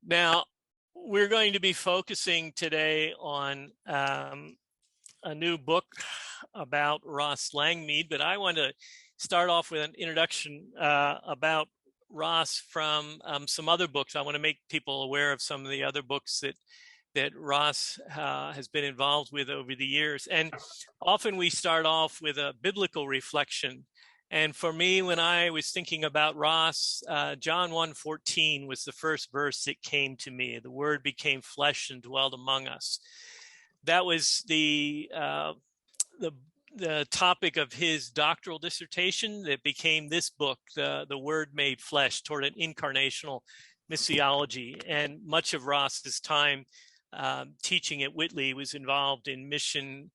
Now, we're going to be focusing today on a new book about Ross Langmead, but I want to start off with an introduction about Ross from some other books. I want to make people aware of some of the other books that Ross has been involved with over the years. And often we start off with a biblical reflection. And for me, when I was thinking about Ross, John 1:14 was the first verse that came to me. The Word became flesh and dwelled among us. That was the topic of his doctoral dissertation that became this book, The Word Made Flesh, toward an incarnational missiology. And much of Ross's time teaching at Whitley was involved in mission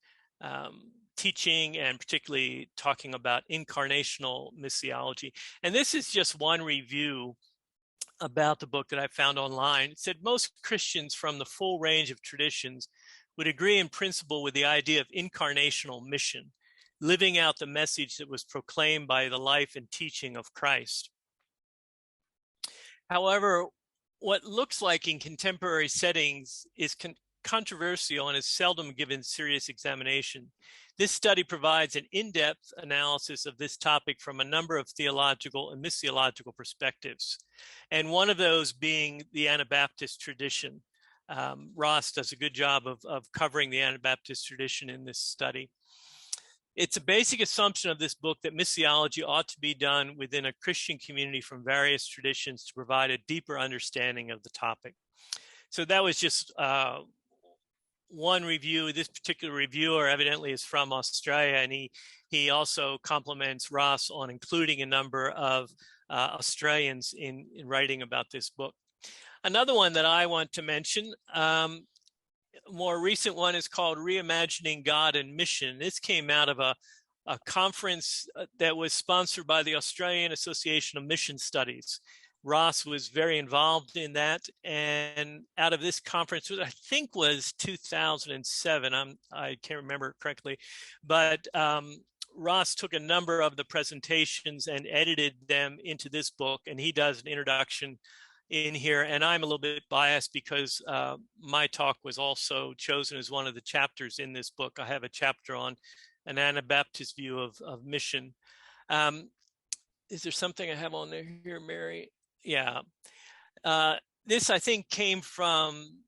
teaching, and particularly talking about incarnational missiology. And this is just one review about the book that I found online. It said most Christians from the full range of traditions would agree in principle with the idea of incarnational mission, living out the message that was proclaimed by the life and teaching of Christ. However, what looks like in contemporary settings is controversial and is seldom given serious examination. This study provides an in-depth analysis of this topic from a number of theological and missiological perspectives, and one of those being the Anabaptist tradition. Ross does a good job of covering the Anabaptist tradition in this study. It's a basic assumption of this book that missiology ought to be done within a Christian community from various traditions to provide a deeper understanding of the topic. So that was just one review. This particular reviewer evidently is from Australia, and he also compliments Ross on including a number of Australians in writing about this book. Another one that I want to mention, more recent one, is called Reimagining God and Mission. This came out of a conference that was sponsored by the Australian Association of Mission Studies. Ross was very involved in that, and out of this conference, which I think was 2007, I can't remember it correctly, but Ross took a number of the presentations and edited them into this book, and he does an introduction in here. And I'm a little bit biased because my talk was also chosen as one of the chapters in this book. I have a chapter on an Anabaptist view of mission. Is there something I have on there here, Mary? Yeah. This, I think, came from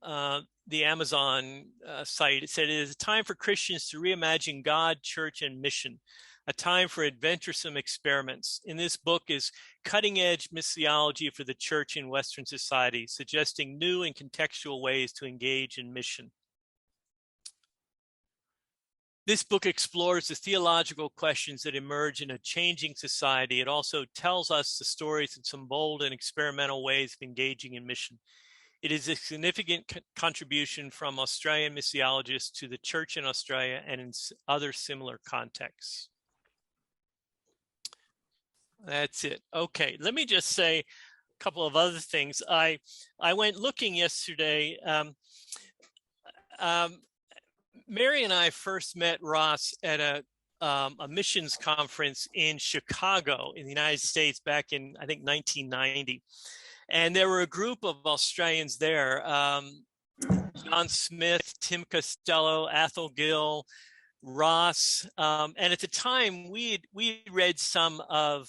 the Amazon site. It said, it is a time for Christians to reimagine God, church, and mission, a time for adventuresome experiments. In this book is cutting-edge missiology for the church in Western society, suggesting new and contextual ways to engage in mission. This book explores the theological questions that emerge in a changing society. It also tells us the stories of some bold and experimental ways of engaging in mission. It is a significant contribution from Australian missiologists to the church in Australia and in other similar contexts. That's it. Okay, let me just say a couple of other things. I went looking yesterday. Mary and I first met Ross at a missions conference in Chicago in the United States back in, I think, 1990. And there were a group of Australians there, John Smith, Tim Costello, Athol Gill, Ross. And at the time, we read some of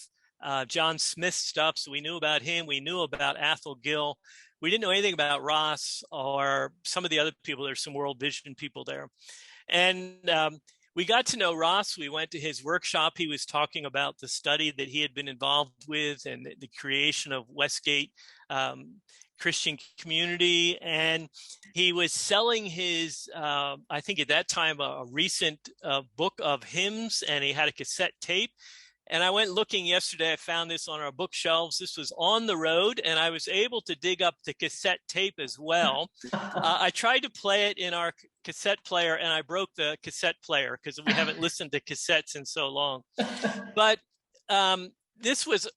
John Smith's stuff, so we knew about him. We knew about Athol Gill. We didn't know anything about Ross or some of the other people. There's some World Vision people there. And we got to know Ross. We went to his workshop. He was talking about the study that he had been involved with and the creation of Westgate Christian Community. And he was selling his, I think at that time, a recent book of hymns, and he had a cassette tape. And I went looking yesterday. I found this on our bookshelves. This was on the road, and I was able to dig up the cassette tape as well. I tried to play it in our cassette player, and I broke the cassette player because we haven't listened to cassettes in so long. But this was,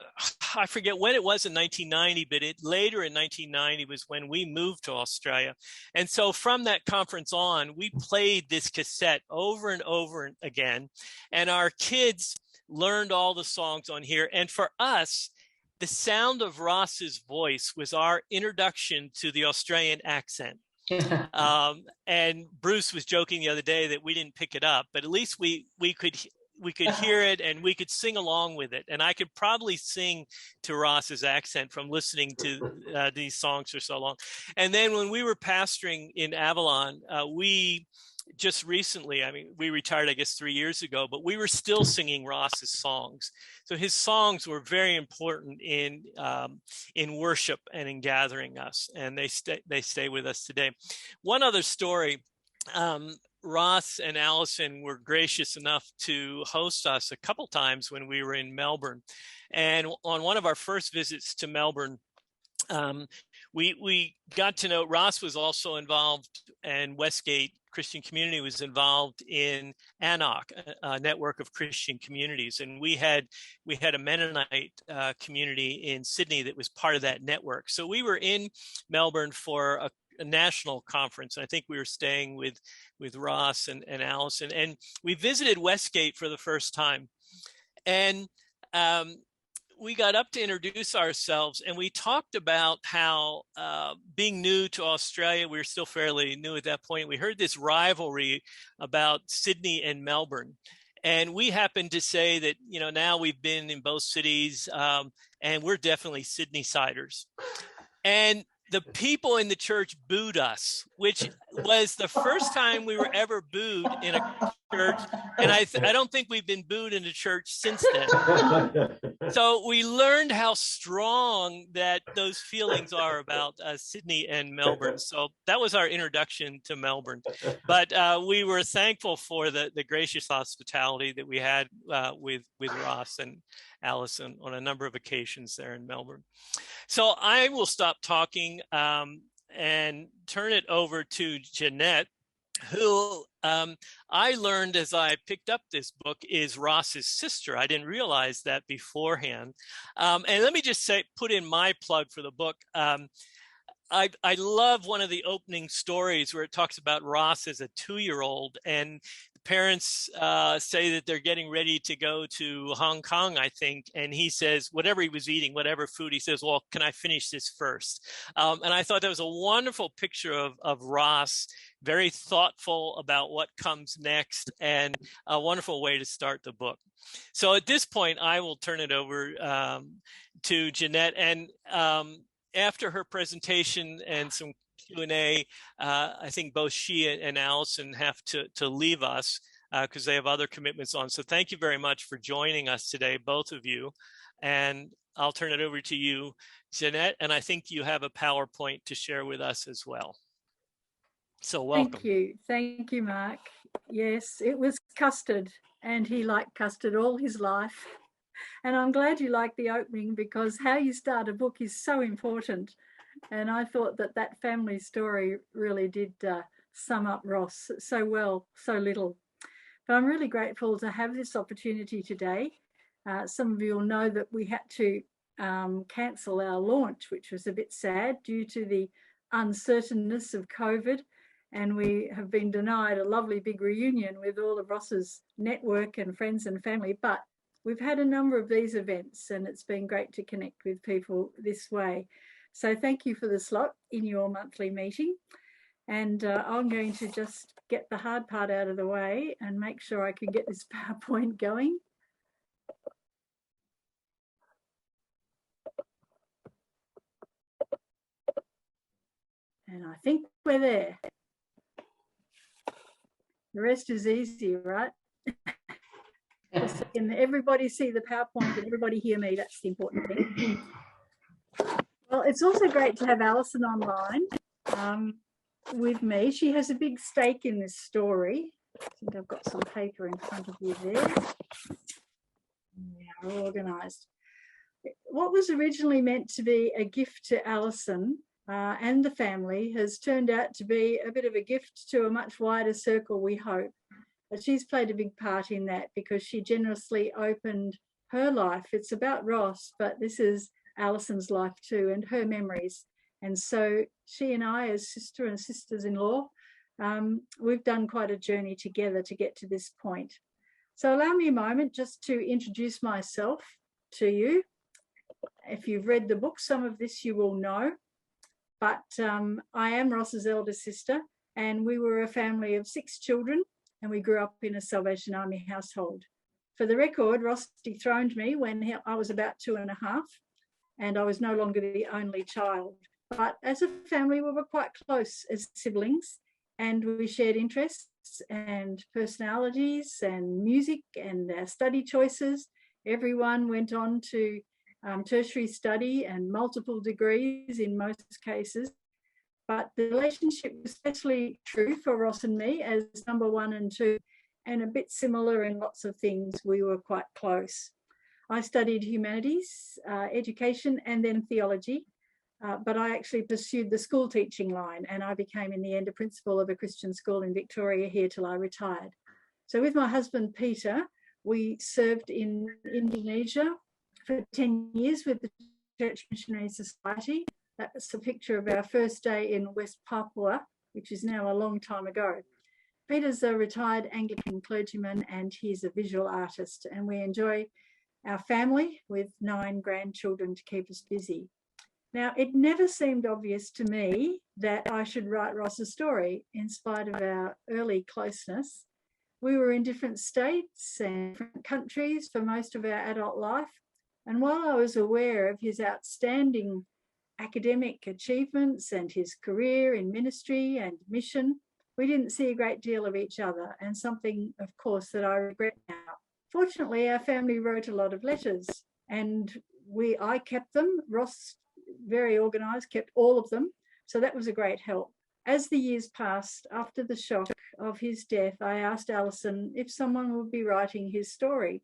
I forget when it was in 1990, but later in 1990 was when we moved to Australia. And so from that conference on, we played this cassette over and over again, and our kids learned all the songs on here. And for us, the sound of Ross's voice was our introduction to the Australian accent. And Bruce was joking the other day that we didn't pick it up, but at least we could hear it and we could sing along with it. And I could probably sing to Ross's accent from listening to these songs for so long. And then when we were pastoring in Avalon, we just recently, I mean, we retired, I guess, 3 years ago, but we were still singing Ross's songs. So his songs were very important in worship and in gathering us, and they stay with us today. One other story, Ross and Allison were gracious enough to host us a couple times when we were in Melbourne. And on one of our first visits to Melbourne, we got to know Ross was also involved, and Westgate Christian Community was involved in ANOC, a network of Christian communities. And we had a Mennonite community in Sydney that was part of that network. So we were in Melbourne for a national conference. I think we were staying with Ross and Allison, and we visited Westgate for the first time. And we got up to introduce ourselves, and we talked about how being new to Australia, we were still fairly new at that point. We heard this rivalry about Sydney and Melbourne. And we happened to say that, you know, now we've been in both cities, and we're definitely Sydney-siders. And the people in the church booed us, which was the first time we were ever booed in a church. And I don't think we've been booed in a church since then. So we learned how strong that those feelings are about Sydney and Melbourne. So that was our introduction to Melbourne. But we were thankful for the gracious hospitality that we had with Ross and Allison on a number of occasions there in Melbourne. So I will stop talking and turn it over to Jeanette, who I learned as I picked up this book is Ross's sister. I didn't realize that beforehand. And let me just say, put in my plug for the book. I love one of the opening stories where it talks about Ross as a 2-year-old, and parents say that they're getting ready to go to Hong Kong, I think. And he says, whatever he was eating, whatever food, he says, well, can I finish this first? And I thought that was a wonderful picture of Ross, very thoughtful about what comes next, and a wonderful way to start the book. So at this point, I will turn it over to Jeanette. And after her presentation and some Q&A, I think both she and Allison have to leave us because they have other commitments on. So thank you very much for joining us today, both of you. And I'll turn it over to you, Jeanette. And I think you have a PowerPoint to share with us as well. So welcome. Thank you, Mark. Yes, it was custard, and he liked custard all his life. And I'm glad you liked the opening, because how you start a book is so important. And I thought that family story really did sum up Ross so well, so little. But I'm really grateful to have this opportunity today. Some of you will know that we had to cancel our launch, which was a bit sad due to the uncertainness of COVID. And we have been denied a lovely big reunion with all of Ross's network and friends and family. But we've had a number of these events, and it's been great to connect with people this way. So thank you for the slot in your monthly meeting. And I'm going to just get the hard part out of the way and make sure I can get this PowerPoint going. And I think we're there. The rest is easy, right? Can everybody see the PowerPoint and everybody hear me? That's the important thing. Well, it's also great to have Allison online with me. She has a big stake in this story. I think I've got some paper in front of you there. Yeah, we're organised. What was originally meant to be a gift to Allison and the family has turned out to be a bit of a gift to a much wider circle, we hope. But she's played a big part in that because she generously opened her life. It's about Ross, but this is Allison's life too, and her memories. And so she and I, as sister and sisters-in-law, we've done quite a journey together to get to this point. So allow me a moment just to introduce myself to you. If you've read the book, some of this you will know. But I am Ross's elder sister, and we were a family of 6 children, and we grew up in a Salvation Army household. For the record, Ross dethroned me when I was about 2.5, and I was no longer the only child. But as a family, we were quite close as siblings, and we shared interests and personalities and music and study choices. Everyone went on to tertiary study and multiple degrees in most cases. But the relationship was especially true for Ross and me as number 1 and 2, and a bit similar in lots of things. We were quite close. I studied humanities, education, and then theology, but I actually pursued the school teaching line, and I became in the end a principal of a Christian school in Victoria here till I retired. So with my husband, Peter, we served in Indonesia for 10 years with the Church Missionary Society. That's a picture of our first day in West Papua, which is now a long time ago. Peter's a retired Anglican clergyman, and he's a visual artist, and we enjoy our family with 9 grandchildren to keep us busy. Now, it never seemed obvious to me that I should write Ross's story in spite of our early closeness. We were in different states and different countries for most of our adult life, and while I was aware of his outstanding academic achievements and his career in ministry and mission, we didn't see a great deal of each other, and something, of course, that I regret now. Fortunately, our family wrote a lot of letters, and I kept them. Ross, very organised, kept all of them, so that was a great help. As the years passed, after the shock of his death, I asked Alison if someone would be writing his story.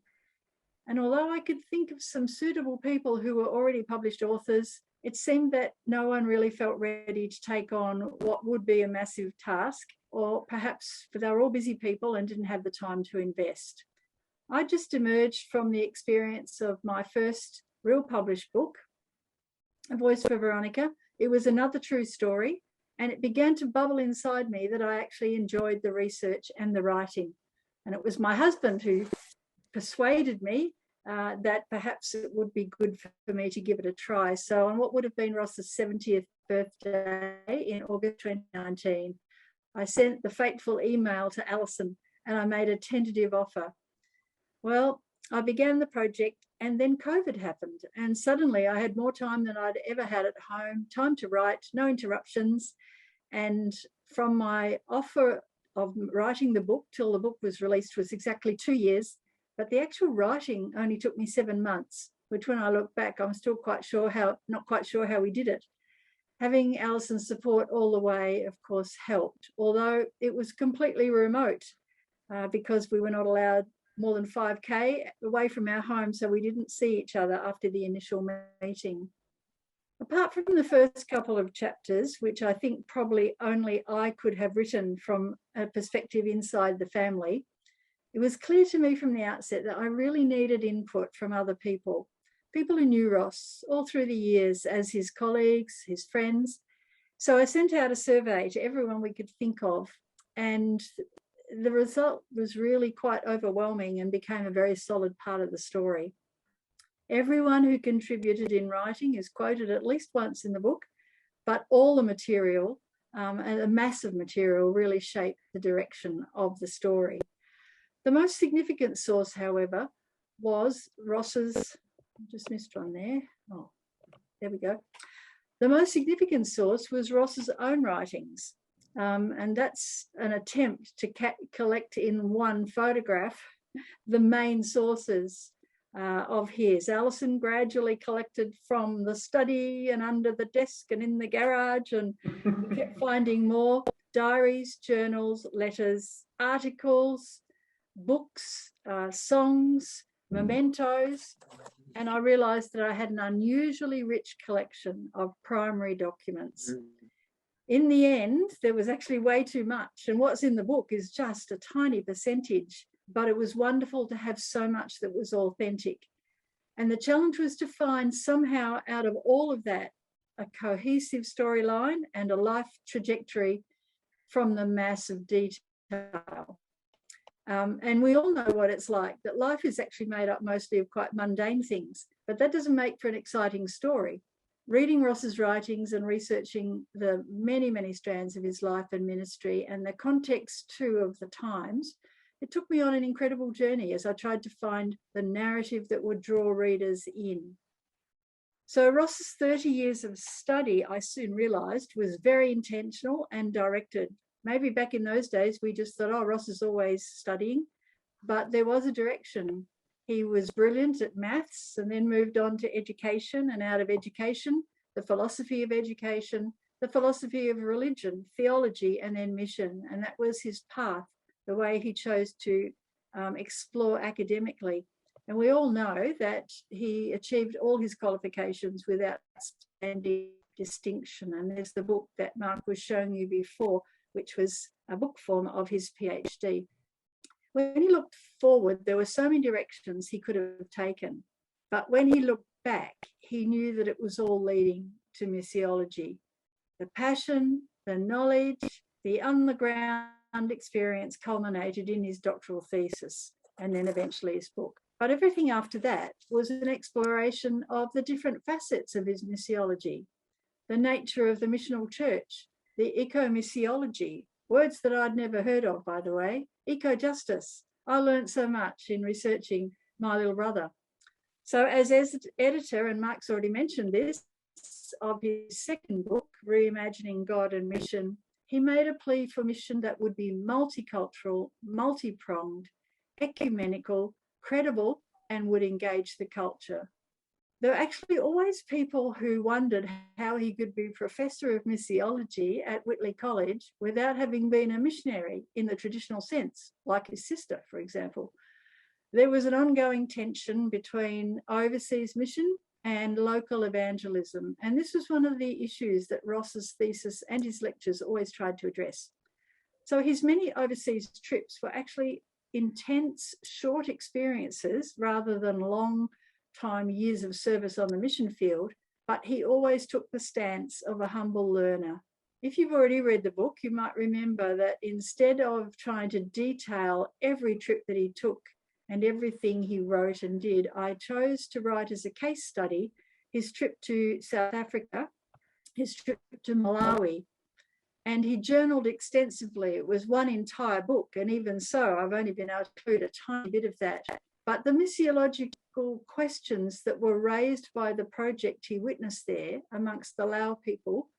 And although I could think of some suitable people who were already published authors, it seemed that no one really felt ready to take on what would be a massive task, or perhaps they were all busy people and didn't have the time to invest. I just emerged from the experience of my first real published book, A Voice for Veronica. It was another true story, and it began to bubble inside me that I actually enjoyed the research and the writing. And it was my husband who persuaded me that perhaps it would be good for me to give it a try. So on what would have been Ross's 70th birthday in August 2019, I sent the fateful email to Alison, and I made a tentative offer. Well, I began the project, and then COVID happened, and suddenly I had more time than I'd ever had at home, time to write, no interruptions. And from my offer of writing the book till the book was released was exactly 2 years, but the actual writing only took me 7 months, which when I look back, I'm still not quite sure how we did it. Having Alison's support all the way, of course, helped, although it was completely remote because we were not allowed more than 5K away from our home, so we didn't see each other after the initial meeting. Apart from the first couple of chapters, which I think probably only I could have written from a perspective inside the family, it was clear to me from the outset that I really needed input from other people who knew Ross all through the years as his colleagues, his friends. So I sent out a survey to everyone we could think of, and the result was really quite overwhelming and became a very solid part of the story. Everyone who contributed in writing is quoted at least once in the book, but all the material, and a massive material, really shaped the direction of the story. The most significant source, however, was Ross's, I just missed one there. Oh, there we go. The most significant source was Ross's own writings. And that's an attempt to collect in one photograph the main sources of his. Alison gradually collected from the study and under the desk and in the garage, and kept finding more diaries, journals, letters, articles, books, songs, mementos, and I realised that I had an unusually rich collection of primary documents. In the end, there was actually way too much, and what's in the book is just a tiny percentage, but it was wonderful to have so much that was authentic. And the challenge was to find somehow out of all of that a cohesive storyline and a life trajectory from the mass of detail. And we all know what it's like, that life is actually made up mostly of quite mundane things, but that doesn't make for an exciting story. Reading Ross's writings and researching the many, many strands of his life and ministry and the context too of the times, it took me on an incredible journey as I tried to find the narrative that would draw readers in. So Ross's 30 years of study, I soon realised, was very intentional and directed. Maybe back in those days, we just thought, oh, Ross is always studying, but there was a direction. He was brilliant at maths and then moved on to education, and out of education, the philosophy of education, the philosophy of religion, theology, and then mission. And that was his path, the way he chose to explore academically. And we all know that he achieved all his qualifications without outstanding distinction. And there's the book that Mark was showing you before, which was a book form of his PhD. When he looked forward, there were so many directions he could have taken. But when he looked back, he knew that it was all leading to missiology. The passion, the knowledge, the on-the-ground experience culminated in his doctoral thesis and then eventually his book. But everything after that was an exploration of the different facets of his missiology, the nature of the missional church, the eco-missiology, words that I'd never heard of, by the way, eco-justice. I learned so much in researching my little brother. So as editor, and Mark's already mentioned this, of his second book, Reimagining God and Mission, he made a plea for mission that would be multicultural, multi-pronged, ecumenical, credible, and would engage the culture. There were actually always people who wondered how he could be professor of missiology at Whitley College without having been a missionary in the traditional sense, like his sister, for example. There was an ongoing tension between overseas mission and local evangelism, and this was one of the issues that Ross's thesis and his lectures always tried to address. So his many overseas trips were actually intense, short experiences rather than long time years of service on the mission field, but he always took the stance of a humble learner. If you've already read the book, you might remember that instead of trying to detail every trip that he took and everything he wrote and did, I chose to write as a case study his trip to South Africa, his trip to Malawi, and he journaled extensively. It was one entire book, and even so, I've only been able to include a tiny bit of that. But the missiological questions that were raised by the project he witnessed there amongst the Lao people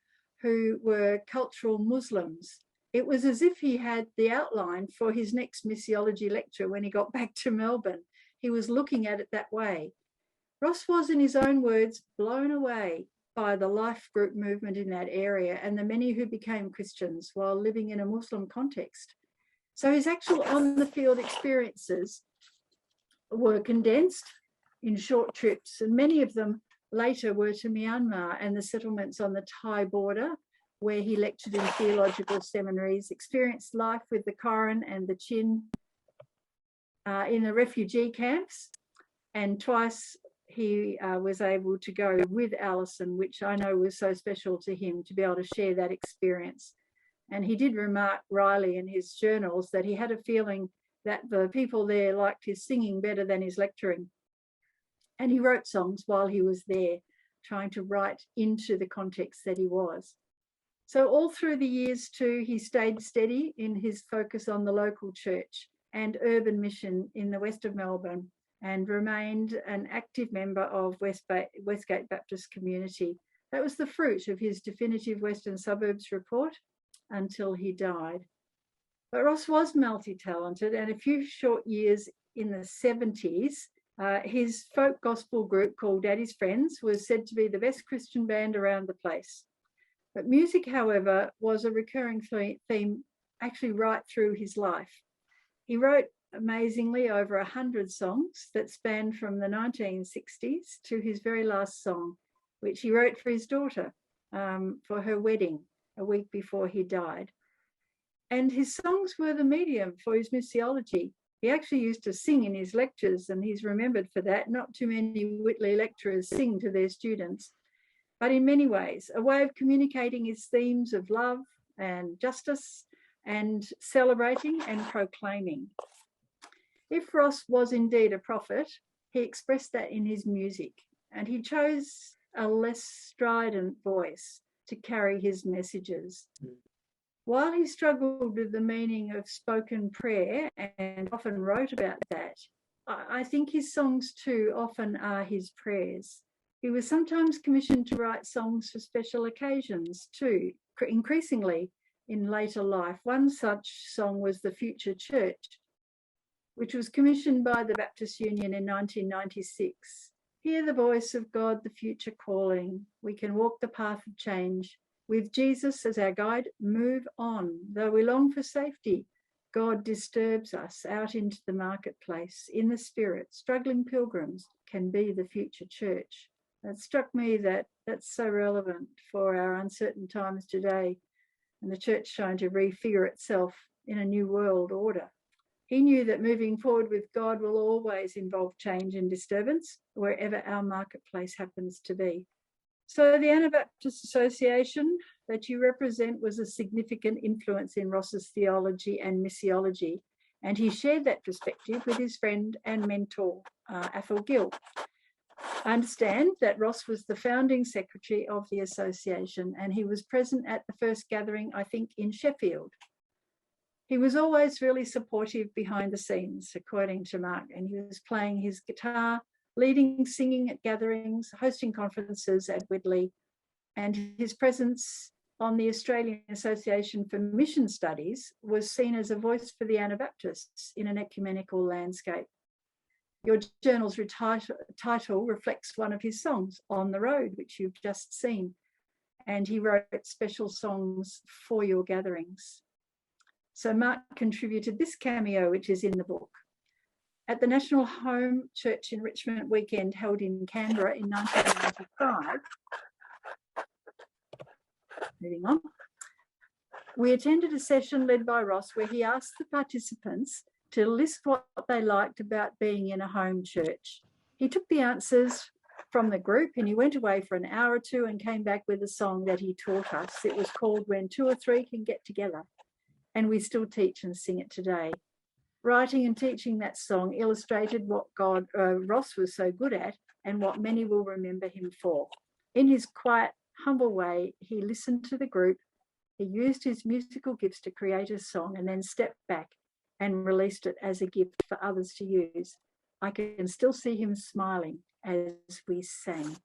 who were cultural Muslims, it was as if he had the outline for his next missiology lecture when he got back to Melbourne. He was looking at it that way. Ross was, in his own words, blown away by the life group movement in that area and the many who became Christians while living in a Muslim context. So his actual on-the-field experiences were condensed in short trips, and many of them later were to Myanmar and the settlements on the Thai border, where he lectured in theological seminaries, experienced life with the Koran and the Chin in the refugee camps, and twice he was able to go with Alison, which I know was so special to him to be able to share that experience. And he did remark wryly in his journals that he had a feeling that the people there liked his singing better than his lecturing. And he wrote songs while he was there, trying to write into the context that he was. So all through the years too, he stayed steady in his focus on the local church and urban mission in the west of Melbourne, and remained an active member of Westgate Baptist community. That was the fruit of his definitive Western Suburbs report until he died. But Ross was multi-talented, and a few short years in the 70s, his folk gospel group called Daddy's Friends was said to be the best Christian band around the place. But music, however, was a recurring theme actually right through his life. He wrote amazingly over 100 songs that spanned from the 1960s to his very last song, which he wrote for his daughter for her wedding a week before he died. And his songs were the medium for his missiology. He actually used to sing in his lectures, and he's remembered for that. Not too many Whitley lecturers sing to their students, but in many ways, a way of communicating his themes of love and justice and celebrating and proclaiming. If Ross was indeed a prophet, he expressed that in his music, and he chose a less strident voice to carry his messages. While he struggled with the meaning of spoken prayer and often wrote about that, I think his songs too often are his prayers. He was sometimes commissioned to write songs for special occasions too, increasingly in later life. One such song was The Future Church, which was commissioned by the Baptist Union in 1996. Hear the voice of God, the future calling. We can walk the path of change. With Jesus as our guide, move on. Though we long for safety, God disturbs us out into the marketplace. In the spirit, struggling pilgrims can be the future church. It struck me that that's so relevant for our uncertain times today, and the church trying to refigure itself in a new world order. He knew that moving forward with God will always involve change and disturbance wherever our marketplace happens to be. So the Anabaptist Association that you represent was a significant influence in Ross's theology and missiology, and he shared that perspective with his friend and mentor, Athol Gill. I understand that Ross was the founding secretary of the association, and he was present at the first gathering, I think, in Sheffield. He was always really supportive behind the scenes, according to Mark, and he was playing his guitar, leading singing at gatherings, hosting conferences at Whitley, and his presence on the Australian Association for Mission Studies was seen as a voice for the Anabaptists in an ecumenical landscape. Your journal's title reflects one of his songs, On the Road, which you've just seen, and he wrote special songs for your gatherings. So Mark contributed this cameo, which is in the book. At the National Home Church Enrichment Weekend held in Canberra in 1995, moving on, we attended a session led by Ross where he asked the participants to list what they liked about being in a home church. He took the answers from the group and he went away for an hour or two and came back with a song that he taught us. It was called When Two or Three Can Get Together, and we still teach and sing it today. Writing and teaching that song illustrated what Ross was so good at and what many will remember him for. In his quiet, humble way, he listened to the group, he used his musical gifts to create a song and then stepped back and released it as a gift for others to use. I can still see him smiling as we sang.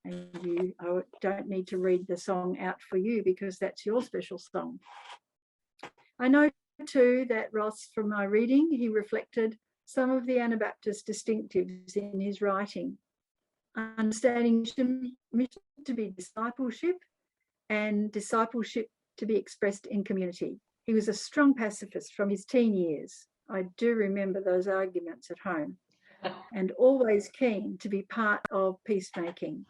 And I don't need to read the song out for you because that's your special song. I know too that Ross, from my reading, he reflected some of the Anabaptist distinctives in his writing, understanding mission to be discipleship and discipleship to be expressed in community. He was a strong pacifist from his teen years. I do remember those arguments at home, and always keen to be part of peacemaking.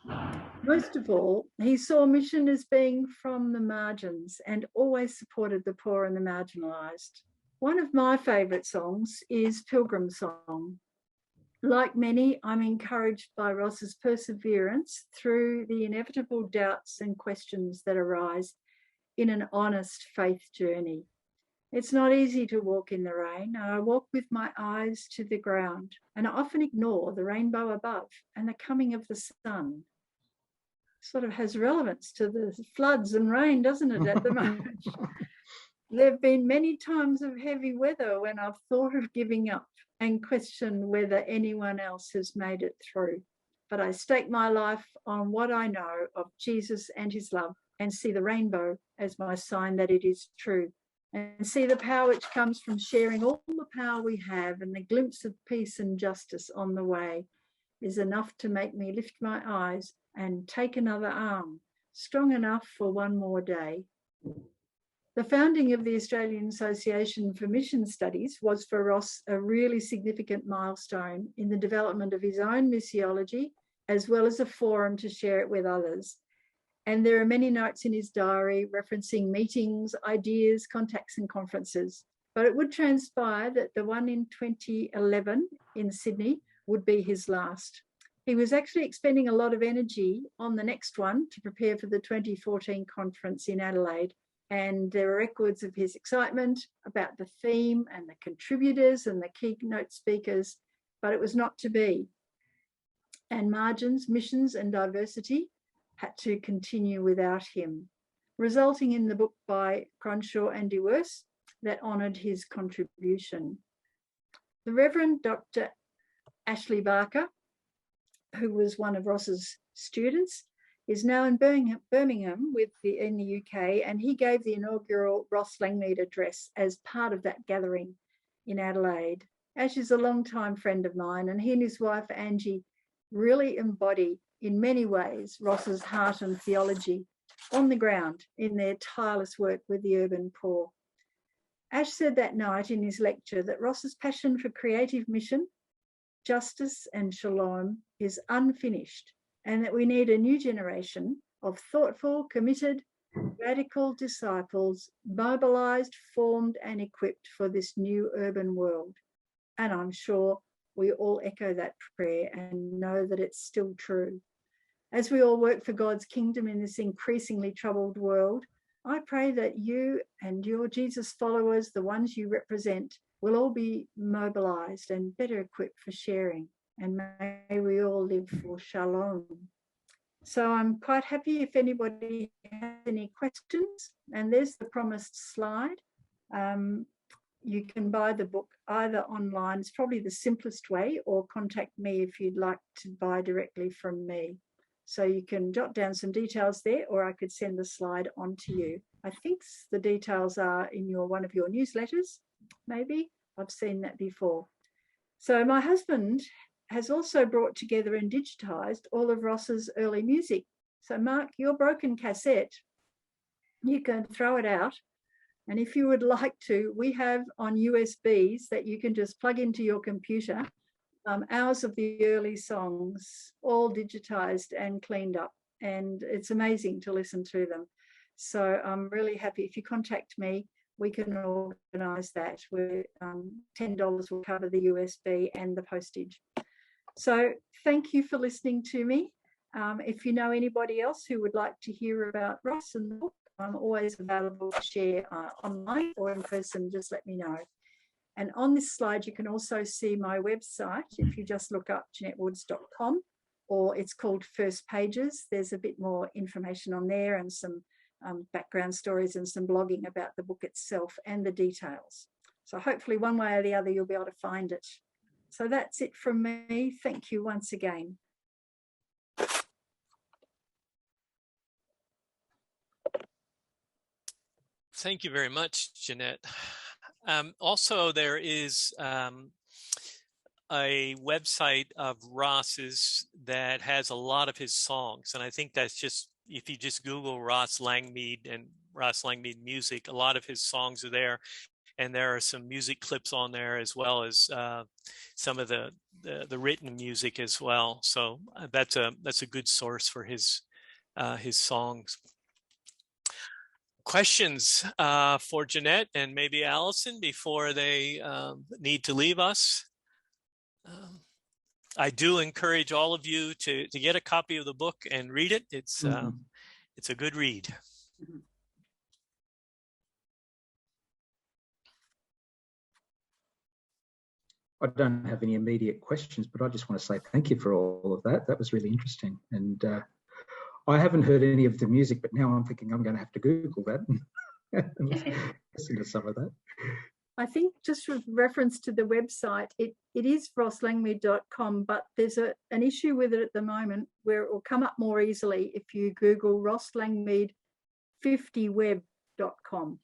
Most of all, he saw mission as being from the margins and always supported the poor and the marginalised. One of my favourite songs is Pilgrim Song. Like many, I'm encouraged by Ross's perseverance through the inevitable doubts and questions that arise in an honest faith journey. It's not easy to walk in the rain. I walk with my eyes to the ground, and I often ignore the rainbow above and the coming of the sun. Sort of has relevance to the floods and rain, doesn't it, at the moment? There have been many times of heavy weather when I've thought of giving up and questioned whether anyone else has made it through. But I stake my life on what I know of Jesus and his love and see the rainbow as my sign that it is true, and see the power which comes from sharing all the power we have, and the glimpse of peace and justice on the way is enough to make me lift my eyes and take another arm, strong enough for one more day. The founding of the Australian Association for Mission Studies was for Ross a really significant milestone in the development of his own missiology, as well as a forum to share it with others. And there are many notes in his diary referencing meetings, ideas, contacts and conferences. But it would transpire that the one in 2011 in Sydney would be his last. He was actually expending a lot of energy on the next one to prepare for the 2014 conference in Adelaide, And there are records of his excitement about the theme and the contributors and the keynote speakers, but it was not to be. And margins, missions, and diversity had to continue without him, resulting in the book by Cronshaw and Dewars that honoured his contribution. The Reverend Dr. Ashley Barker, who was one of Ross's students, is now in Birmingham in the UK, and he gave the inaugural Ross Langmead address as part of that gathering in Adelaide. Ash is a long-time friend of mine, and he and his wife Angie really embody in many ways Ross's heart and theology on the ground in their tireless work with the urban poor. Ash said that night in his lecture that Ross's passion for creative mission, justice and shalom is unfinished, and that we need a new generation of thoughtful, committed, radical disciples, mobilised, formed and equipped for this new urban world. And I'm sure we all echo that prayer and know that it's still true. As we all work for God's kingdom in this increasingly troubled world, I pray that you and your Jesus followers, the ones you represent, will all be mobilised and better equipped for sharing. And may we all live for Shalom. So I'm quite happy if anybody has any questions. And there's the promised slide. You can buy the book either online, it's probably the simplest way, or contact me if you'd like to buy directly from me. So you can jot down some details there, or I could send the slide on to you. I think the details are in one of your newsletters, maybe. I've seen that before. So my husband has also brought together and digitised all of Ross's early music. So Mark, your broken cassette, you can throw it out. And if you would like to, we have on USBs that you can just plug into your computer, hours of the early songs, all digitised and cleaned up. And it's amazing to listen to them. So I'm really happy. If you contact me, we can organise that. Where $10 will cover the USB and the postage. So thank you for listening to me. If you know anybody else who would like to hear about Ross and the book, I'm always available to share online or in person, just let me know. And on this slide, you can also see my website. If you just look up JeanetteWoods.com, or it's called First Pages, there's a bit more information on there and some background stories and some blogging about the book itself and the details. So hopefully one way or the other, you'll be able to find it. So that's it from me. Thank you once again. Thank you very much, Jeanette. Also, there is a website of Ross's that has a lot of his songs. And I think that's just, if you just Google Ross Langmead and Ross Langmead music, a lot of his songs are there. And there are some music clips on there, as well as some of the written music as well. So that's a good source for his songs. Questions for Jeanette and maybe Allison before they need to leave us? I do encourage all of you to get a copy of the book and read it. It's a good read. I don't have any immediate questions, but I just want to say thank you for all of that. That was really interesting. And I haven't heard any of the music, but now I'm thinking I'm going to have to Google that and listen to some of that. I think just with reference to the website, it is rosslangmead.com, but there's an issue with it at the moment where it will come up more easily if you Google rosslangmead50web.com.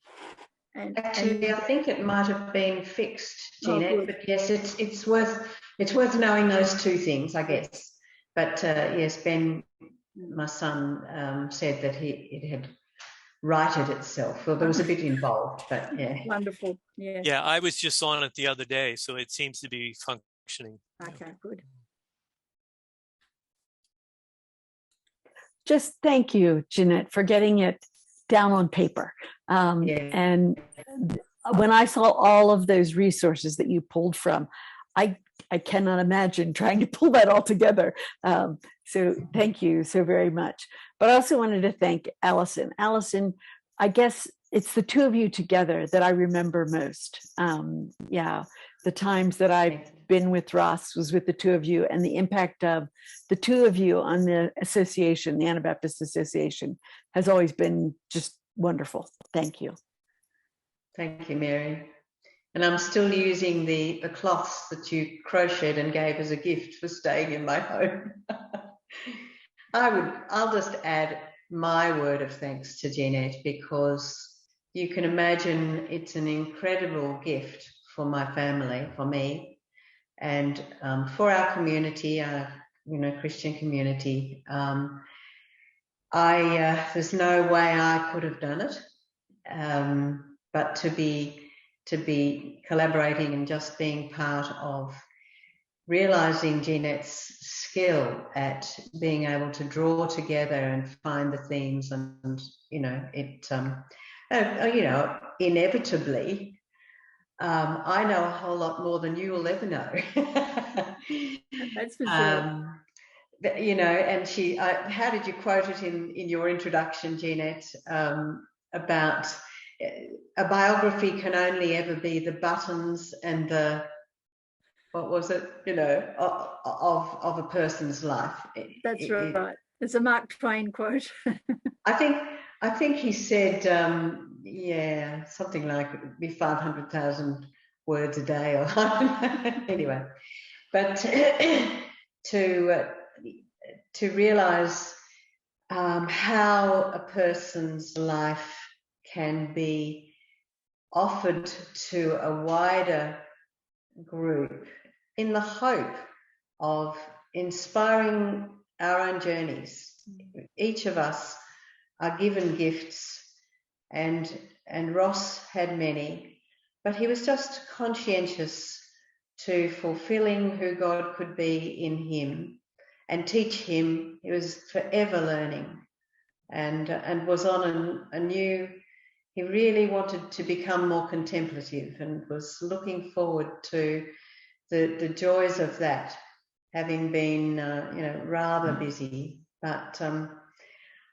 Actually, I think it might have been fixed, Jeanette, but yes, it's worth knowing those two things, I guess. But yes, Ben, my son, said that it had righted itself. Well, there was a bit involved, but yeah. Wonderful. Yeah. Yeah, I was just on it the other day, so it seems to be functioning. Okay, good. Just thank you, Jeanette, for getting it down on paper. And when I saw all of those resources that you pulled from, I cannot imagine trying to pull that all together. So thank you so very much. But I also wanted to thank Allison. Allison, I guess it's the two of you together that I remember most. The times that I've been with Ross was with the two of you, and the impact of the two of you on the association, the Anabaptist Association, has always been just wonderful. Thank you. Thank you, Mary. And I'm still using the cloths that you crocheted and gave as a gift for staying in my home. I'll just add my word of thanks to Jeanette, because you can imagine it's an incredible gift for my family, for me, and for our community, our Christian community. There's no way I could have done it, but to be collaborating and just being part of realizing Jeanette's skill at being able to draw together and find the themes, and inevitably, I know a whole lot more than you will ever know. That's for sure. And she, how did you quote it in your introduction, Jeanette, about a biography can only ever be the buttons and the, what was it, of a person's life. That's right. It's a Mark Twain quote. I think he said, something like it would be 500,000 words a day, or anyway. But to realize how a person's life can be offered to a wider group in the hope of inspiring our own journeys. Each of us are given gifts, and Ross had many, but he was just conscientious to fulfilling who God could be in him and teach him. He was forever learning, and was on a new. He really wanted to become more contemplative, and was looking forward to the joys of that, having been rather busy. But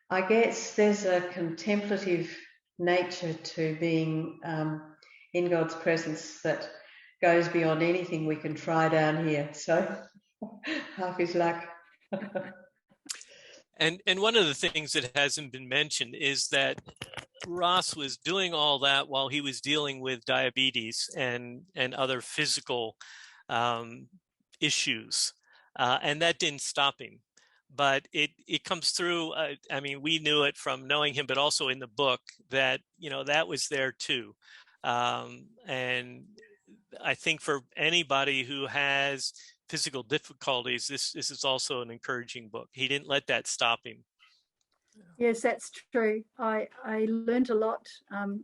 I guess there's a contemplative nature to being in God's presence that goes beyond anything we can try down here. So half his luck. And one of the things that hasn't been mentioned is that Ross was doing all that while he was dealing with diabetes and other physical issues, and that didn't stop him. But it comes through. I mean, we knew it from knowing him, but also in the book that that was there too. And I think for anybody who has physical difficulties, this is also an encouraging book. He didn't let that stop him. Yes, that's true. I learned a lot.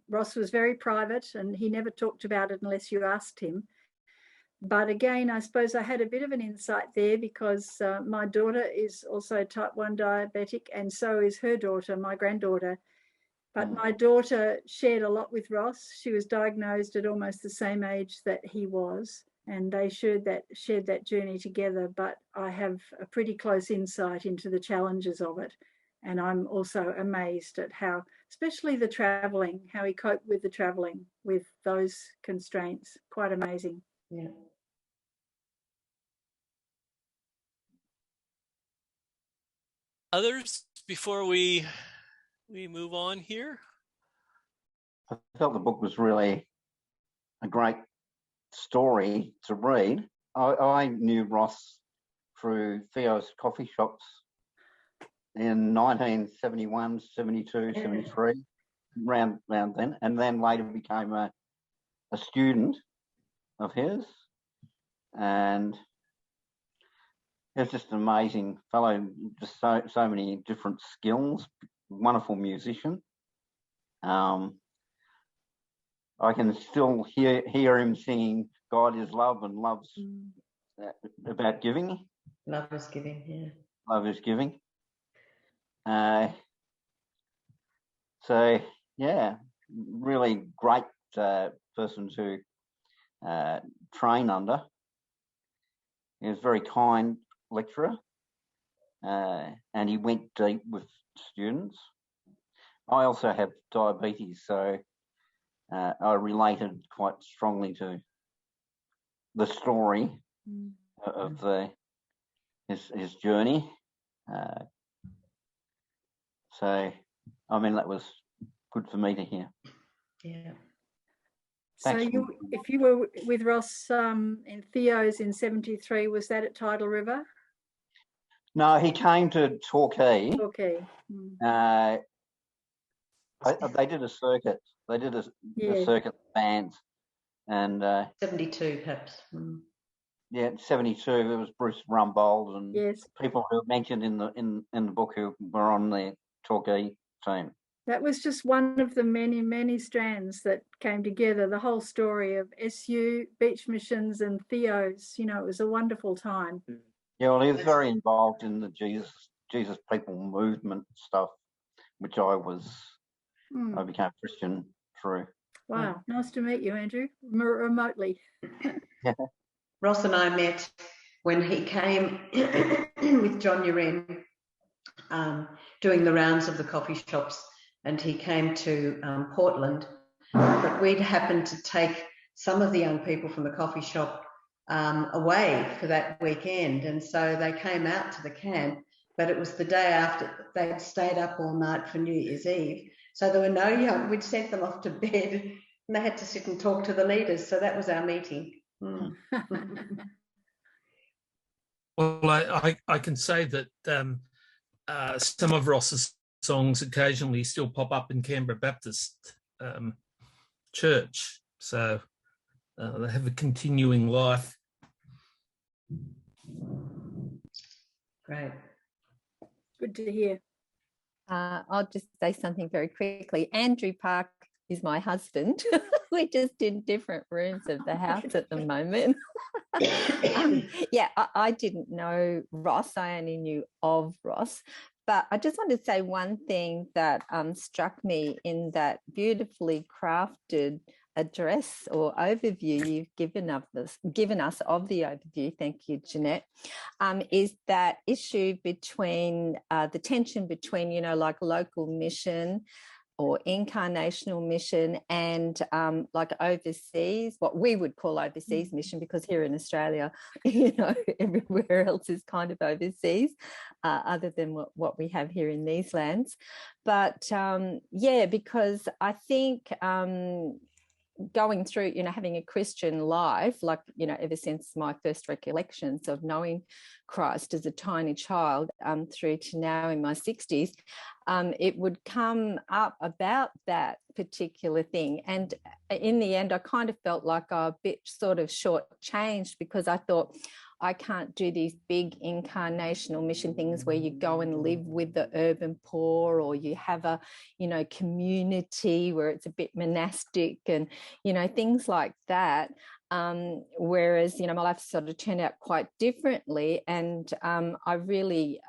Ross was very private, and he never talked about it unless you asked him. But again, I suppose I had a bit of an insight there, because my daughter is also type 1 diabetic, and so is her daughter, my granddaughter. But my daughter shared a lot with Ross. She was diagnosed at almost the same age that he was, and they shared that journey together. But I have a pretty close insight into the challenges of it. And I'm also amazed at how, especially the traveling, how he coped with the traveling with those constraints. Quite amazing. Yeah. Others before we move on here? I felt the book was really a great story to read. I knew Ross through Theo's coffee shops in 1971, 72, 73, round then, and then later became a student of his. And he was just an amazing fellow, just so many different skills, wonderful musician. I can still hear him singing God is love and love's about giving. Love is giving, yeah. Love is giving. So, yeah, really great person to train under. He was a very kind lecturer, and he went deep with students. I also have diabetes, so I related quite strongly to the story of his journey. So, I mean, that was good for me to hear. Yeah. So if you were with Ross in Theo's in 73, was that at Tidal River? No, he came to Torquay. Okay. They did a circuit. They did a circuit bands, and 72 perhaps. Yeah, 72. There was Bruce Rumbold and yes, people who are mentioned in the book who were on the Torquay team. That was just one of the many, many strands that came together. The whole story of SU, Beach Missions, and Theo's. You know, it was a wonderful time. Yeah, well, he was very involved in the Jesus People movement stuff, which I became a Christian through. Wow, nice to meet you, Andrew, remotely. Ross and I met when he came with John Uren doing the rounds of the coffee shops, and he came to Portland. But we'd happened to take some of the young people from the coffee shop away for that weekend, and so they came out to the camp, but it was the day after they'd stayed up all night for New Year's Eve, so there were no young. We'd sent them off to bed and they had to sit and talk to the leaders, so that was our meeting. Well, I can say that some of Ross's songs occasionally still pop up in Canberra Baptist Church, so they have a continuing life. Great. Good to hear. I'll just say something very quickly. Andrew Park is my husband. We're just in different rooms of the house at the moment. I didn't know Ross. I only knew of Ross. But I just want to say one thing that struck me in that beautifully crafted address or overview you've given us of the overview, thank you, Jeanette, is that issue between the tension between, like local mission or incarnational mission and like overseas, what we would call overseas mission, because here in Australia, everywhere else is kind of overseas, other than what we have here in these lands. But because I think going through, having a Christian life, like, ever since my first recollections of knowing Christ as a tiny child through to now in my 60s, it would come up about that particular thing. And in the end, I kind of felt like a bit sort of shortchanged, because I thought, I can't do these big incarnational mission things where you go and live with the urban poor, or you have a, community where it's a bit monastic and, things like that. Whereas, my life sort of turned out quite differently. And I really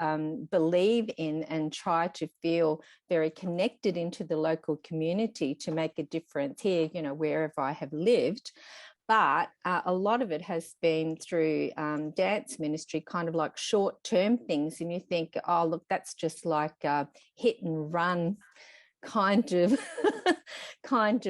believe in and try to feel very connected into the local community to make a difference here, wherever I have lived. But a lot of it has been through dance ministry, kind of like short-term things. And you think, oh, look, that's just like a hit and run kind of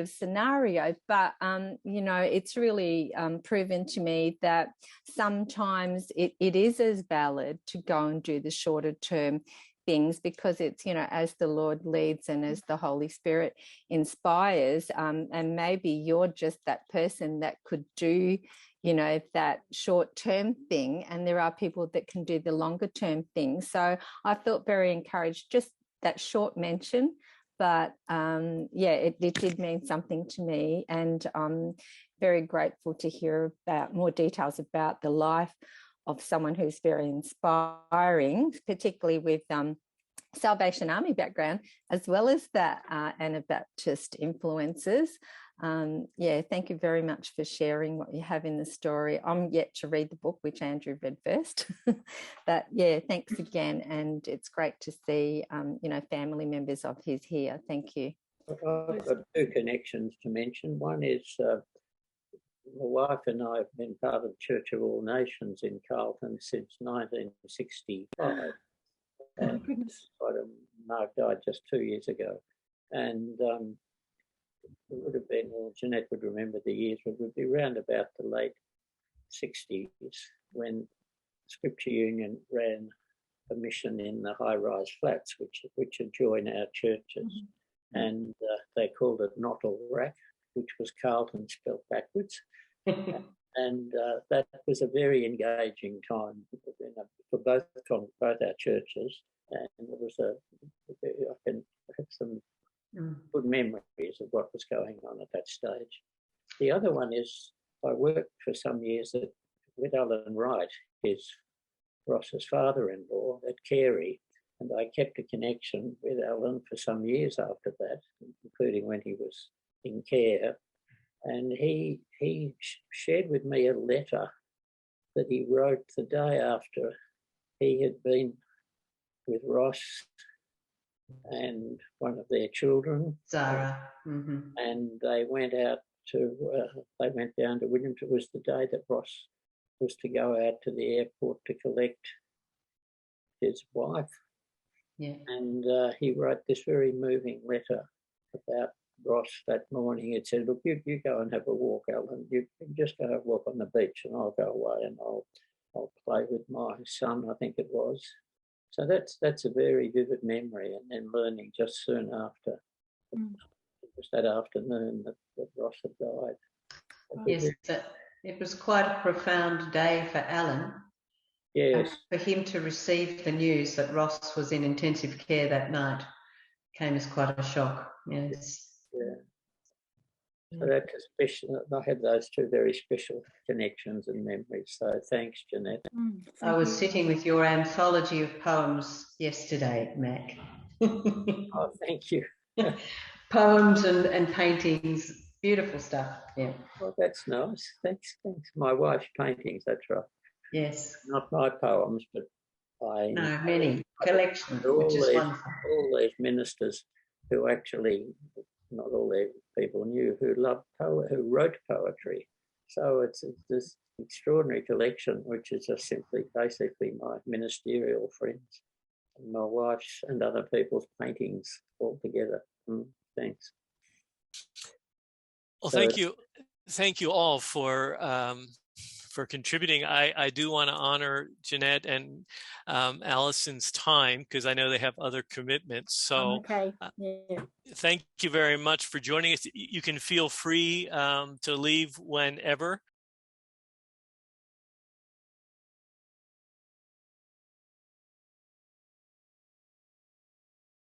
scenario. But, it's really proven to me that sometimes it is as valid to go and do the shorter term things, because it's, as the Lord leads and as the Holy Spirit inspires, and maybe you're just that person that could do, that short-term thing, and there are people that can do the longer-term thing. So I felt very encouraged, just that short mention, but it did mean something to me, and I'm very grateful to hear about more details about the life of someone who's very inspiring, particularly with Salvation Army background, as well as that Anabaptist influences. Thank you very much for sharing what you have in the story. I'm yet to read the book, which Andrew read first. But thanks again. And it's great to see, family members of his here. Thank you. I've got two connections to mention. One is my wife and I have been part of Church of All Nations in Carlton since 1965. Oh, goodness. Mark died just 2 years ago. And it would have been, well, Jeanette would remember the years, but it would be around about the late 60s when Scripture Union ran a mission in the high-rise flats, which adjoin our churches. And they called it Nottle Rack, which was Carlton spelled backwards. And that was a very engaging time for both our churches. And it was I have some good memories of what was going on at that stage. The other one is I worked for some years with Alan Wright, his Ross's father-in-law at Carey, and I kept a connection with Alan for some years after that, including when he was in care. And he shared with me a letter that he wrote the day after he had been with Ross and one of their children, Zara, and they went out they went down to Williams. It was the day that Ross was to go out to the airport to collect his wife. Yeah. And he wrote this very moving letter about Ross that morning. It said, look, you go and have a walk, Alan. You just go have a walk on the beach and I'll go away and I'll play with my son, I think it was. So that's a very vivid memory. And then learning just soon after, it was that afternoon that Ross had died. Yes, it was quite a profound day for Alan. Yes. For him to receive the news that Ross was in intensive care that night came as quite a shock. Yes. Yeah. So that's special. I have those two very special connections and memories. So thanks, Jeanette. I was sitting with your anthology of poems yesterday, Mac. Oh, thank you. Poems and paintings, beautiful stuff. Yeah. Well, that's nice. Thanks. My wife's paintings, that's right. Yes. Not my poems, but many collections, which is wonderful. All these ministers who actually, not all their people knew, who wrote poetry. So it's this extraordinary collection, which is just simply basically my ministerial friends and my wife's and other people's paintings all together. Thanks. Well, thank you all for contributing. I do want to honor Jeanette and Allison's time because I know they have other commitments. So thank you very much for joining us. You can feel free to leave whenever.